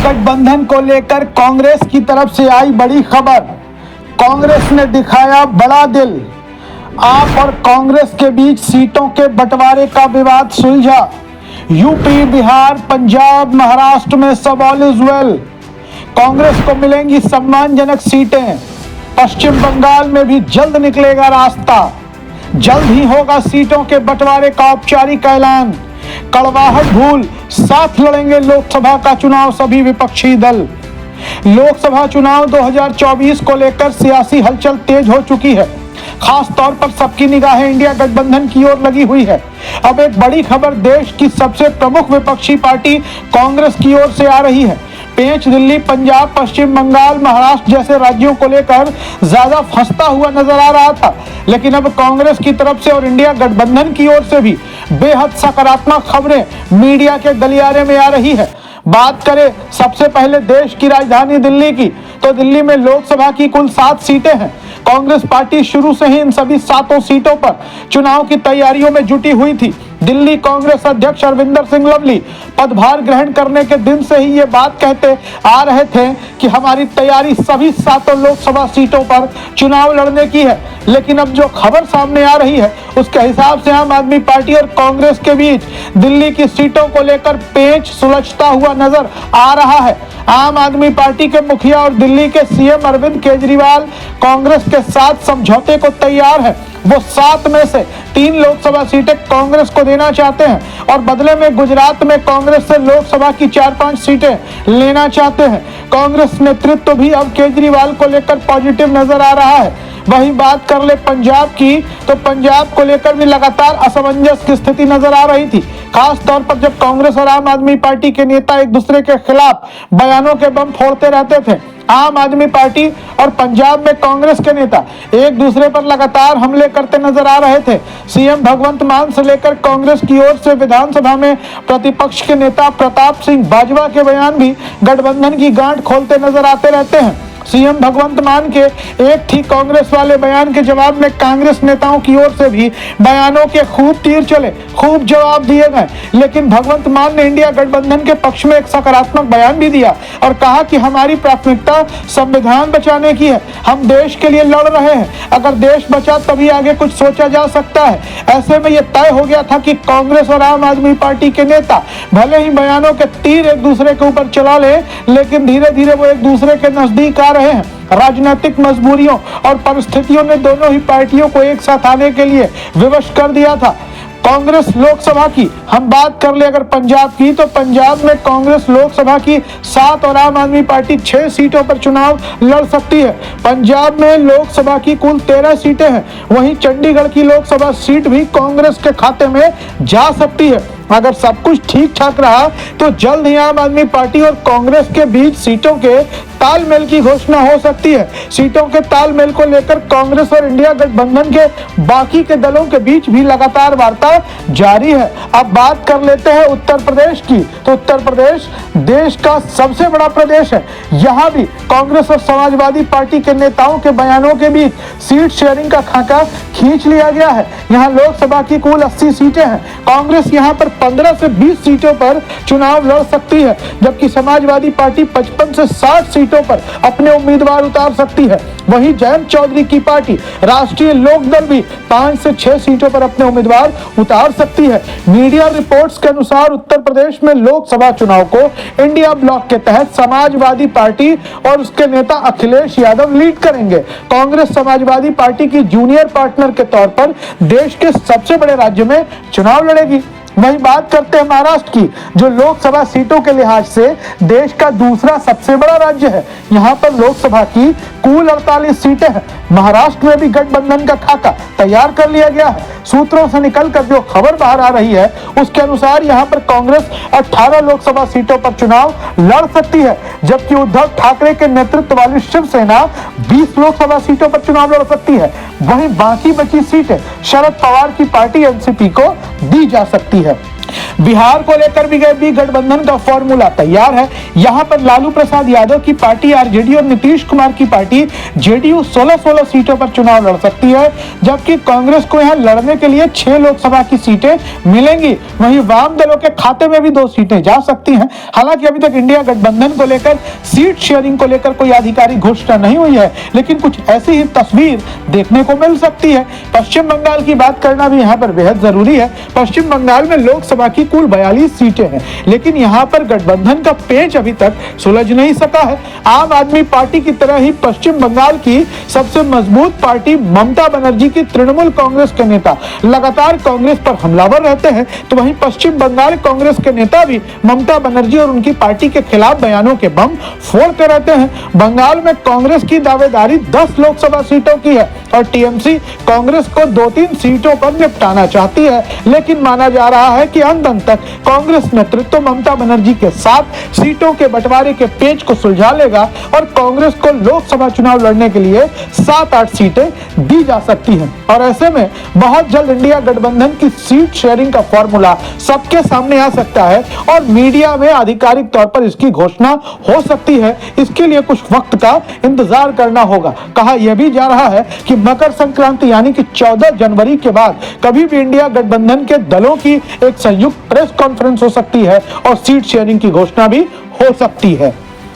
गठबंधन को लेकर कांग्रेस की तरफ से आई बड़ी खबर। कांग्रेस ने दिखाया बड़ा दिल। आप और कांग्रेस के बीच सीटों के बंटवारे का विवाद सुलझा। यूपी, बिहार, पंजाब, महाराष्ट्र में सब ऑल इज वेल। कांग्रेस को मिलेंगी सम्मानजनक सीटें। पश्चिम बंगाल में भी जल्द निकलेगा रास्ता। जल्द ही होगा सीटों के बंटवारे का औपचारिक ऐलान। कड़वाहट भूल, साथ लड़ेंगे लोकसभा का चुनाव सभी विपक्षी दल। लोकसभा चुनाव 2024 को लेकर सियासी हलचल तेज हो चुकी है। खास तौर पर सबकी निगाहें इंडिया गठबंधन की ओर लगी हुई है। अब एक बड़ी खबर देश की सबसे प्रमुख विपक्षी पार्टी कांग्रेस की ओर से आ रही है। पेंच दिल्ली, पंजाब, पश्चिम बंगाल, महाराष्ट्र जैसे राज्यों को लेकर ज्यादा फंसता हुआ नजर आ रहा था, लेकिन अब कांग्रेस की तरफ से और इंडिया गठबंधन की ओर से भी बेहद सकारात्मक खबरें मीडिया के गलियारे में आ रही है। बात करें सबसे पहले देश की राजधानी दिल्ली की, तो दिल्ली में लोकसभा की कुल 7 सीटें हैं। कांग्रेस पार्टी शुरू से ही इन सभी 7 सीटों पर चुनाव की तैयारियों में जुटी हुई थी। दिल्ली कांग्रेस अध्यक्ष अरविंदर सिंह लवली पदभार ग्रहण करने के दिन से ही ये बात कहते आ रहे थे कि हमारी तैयारी सभी 7 लोकसभा सीटों पर चुनाव लड़ने की है। लेकिन अब जो खबर सामने आ रही है उसके हिसाब से आम आदमी पार्टी और कांग्रेस के बीच दिल्ली की सीटों को लेकर पेंच सुलझता हुआ नजर आ रहा है। आम आदमी पार्टी के मुखिया और दिल्ली के सीएम अरविंद केजरीवाल कांग्रेस के साथ समझौते को तैयार है। वो 7 में से 3 लोकसभा सीटें कांग्रेस को देना चाहते हैं और बदले में गुजरात में कांग्रेस से लोकसभा की 4-5 सीटें लेना चाहते हैं। कांग्रेस नेतृत्व भी अब केजरीवाल को लेकर पॉजिटिव नजर आ रहा है। वहीं बात कर ले पंजाब की, तो पंजाब को लेकर भी लगातार असमंजस की स्थिति नजर आ रही थी। खास तौर पर जब कांग्रेस और आम आदमी पार्टी के नेता एक दूसरे के खिलाफ बयानों के बम फोड़ते रहते थे। आम आदमी पार्टी और पंजाब में कांग्रेस के नेता एक दूसरे पर लगातार हमले करते नजर आ रहे थे। सीएम भगवंत मान से लेकर कांग्रेस की ओर से विधानसभा में प्रतिपक्ष के नेता प्रताप सिंह बाजवा के बयान भी गठबंधन की गांठ खोलते नजर आते रहते हैं। सीएम भगवंत मान के एक ठीक कांग्रेस वाले बयान के जवाब में कांग्रेस नेताओं की ओर से भी बयानों के खूब तीर चले, खूब जवाब दिए गए। लेकिन भगवंत मान ने इंडिया गठबंधन के पक्ष में एक सकारात्मक बयान भी दिया और कहा कि हमारी प्राथमिकता संविधान बचाने की है। हम देश के लिए लड़ रहे हैं। अगर देश बचा तभी आगे कुछ सोचा जा सकता है। ऐसे में यह तय हो गया था कि कांग्रेस और आम आदमी पार्टी के नेता भले ही बयानों के तीर एक दूसरे के ऊपर चला ले, लेकिन धीरे धीरे वो एक दूसरे के नजदीक आ रहे हैं। राजनीतिक मजबूरियों और परिस्थितियों ने दोनों ही पार्टियों को एक साथ आने के लिए विवश कर दिया था। कांग्रेस लोकसभा की हम बात कर ले अगर पंजाब की, तो पंजाब में कांग्रेस लोकसभा की 7 और आम आदमी पार्टी 6 सीटों पर चुनाव लड़ सकती है। पंजाब में लोकसभा की कुल 13 सीटें हैं। वहीं चंडीगढ़ की लोकसभा सीट भी कांग्रेस के खाते में जा सकती है। अगर सब कुछ ठीक ठाक रहा तो जल्द ही आम आदमी पार्टी और कांग्रेस के बीच सीटों के तालमेल की घोषणा हो सकती है। सीटों के तालमेल को लेकर कांग्रेस और इंडिया गठबंधन के बाकी के दलों के बीच भी लगातार वार्ता जारी है। अब बात कर लेते हैं उत्तर प्रदेश की, तो उत्तर प्रदेश देश का सबसे बड़ा प्रदेश है। यहाँ भी कांग्रेस और समाजवादी पार्टी के नेताओं के बयानों के बीच सीट शेयरिंग का खाका खींच लिया गया है। यहाँ लोकसभा की कुल 80 सीटें हैं। कांग्रेस यहाँ पर 15 से 20 सीटों पर चुनाव लड़ सकती है, जबकि समाजवादी पार्टी 55 से 60 सीटों पर अपने उम्मीदवार उतार सकती है। वहीं जयंत चौधरी की पार्टी राष्ट्रीय लोकदल भी 5 से 6 सीटों पर अपने उम्मीदवार उतार सकती है। मीडिया रिपोर्ट्स के अनुसार उत्तर प्रदेश में लोकसभा चुनाव को इंडिया ब्लॉक के तहत समाजवादी पार्टी और उसके नेता अखिलेश यादव लीड करेंगे। कांग्रेस समाजवादी पार्टी की जूनियर पार्टनर के तौर पर देश के सबसे बड़े राज्य में चुनाव लड़ेगी। वहीं बात करते हैं महाराष्ट्र की, जो लोकसभा सीटों के लिहाज से देश का दूसरा सबसे बड़ा राज्य है। यहाँ पर लोकसभा की कुल 48 सीटें हैं। महाराष्ट्र में भी गठबंधन का खाका तैयार कर लिया गया है। सूत्रों से निकलकर जो खबर बाहर आ रही है उसके अनुसार यहाँ पर कांग्रेस 18 लोकसभा सीटों पर चुनाव लड़ सकती है, जबकि उद्धव ठाकरे के नेतृत्व वाली शिवसेना 20 लोकसभा सीटों पर चुनाव लड़ सकती है। वहीं बाकी बची सीटें शरद पवार की पार्टी एनसीपी को दी जा सकती है। बिहार को लेकर भी गठबंधन का फॉर्मूला तैयार है। यहां पर लालू प्रसाद यादव की पार्टी आरजेडी और नीतीश कुमार की पार्टी जेडीयू 16-16 सीटों पर चुनाव लड़ सकती है, जबकि कांग्रेस को यहां लड़ने के लिए 6 लोकसभा की सीटें मिलेंगी। वहीं वाम दलों के खाते में भी 2 सीटें जा सकती हैं। हालांकि अभी तक इंडिया गठबंधन को लेकर सीट शेयरिंग को लेकर कोई आधिकारिक घोषणा नहीं हुई है, लेकिन कुछ ऐसी ही तस्वीर देखने को मिल सकती है। पश्चिम बंगाल की बात करना भी यहाँ पर बेहद जरूरी है। पश्चिम बंगाल में लोकसभा की कुल 42 सीटें हैं, लेकिन यहाँ पर गठबंधन का पेच अभी तक सुलझ नहीं सका है। आम आदमी पार्टी की तरह ही पश्चिम बंगाल की सबसे मजबूत पार्टी ममता बनर्जी की तृणमूल कांग्रेस के नेता लगातार कांग्रेस पर हमलावर रहते हैं, तो वहीं पश्चिम बंगाल कांग्रेस के नेता भी ममता बनर्जी और उनकी पार्टी के खिलाफ बयानों के बम फोड़ते रहते हैं। बंगाल में कांग्रेस की दावेदारी 10 लोकसभा सीटों की है और टीएमसी कांग्रेस को 2-3 सीटों पर निपटाना चाहती है, लेकिन माना जा रहा है कि अंत तक कांग्रेस नेतृत्व ममता बनर्जी के साथ सीटों के बंटवारे के पेच को सुलझा लेगा और कांग्रेस को लोकसभा चुनाव लड़ने के लिए 7-8 सीटें दी जा सकती हैं। और ऐसे में बहुत जल्द इंडिया गठबंधन की सीट शेयरिंग का फॉर्मूला सबके सामने आ सकता है और मीडिया में आधिकारिक तौर पर इसकी घोषणा हो सकती है। इसके लिए कुछ वक्त का इंतजार करना होगा। कहा यह भी जा रहा है कि मकर संक्रांति यानी कि 14 जनवरी के बाद कभी भी इंडिया गठबंधन के दलों की एक संयुक्त प्रेस कॉन्फ्रेंस हो सकती है और सीट शेयरिंग की घोषणा भी हो सकती है।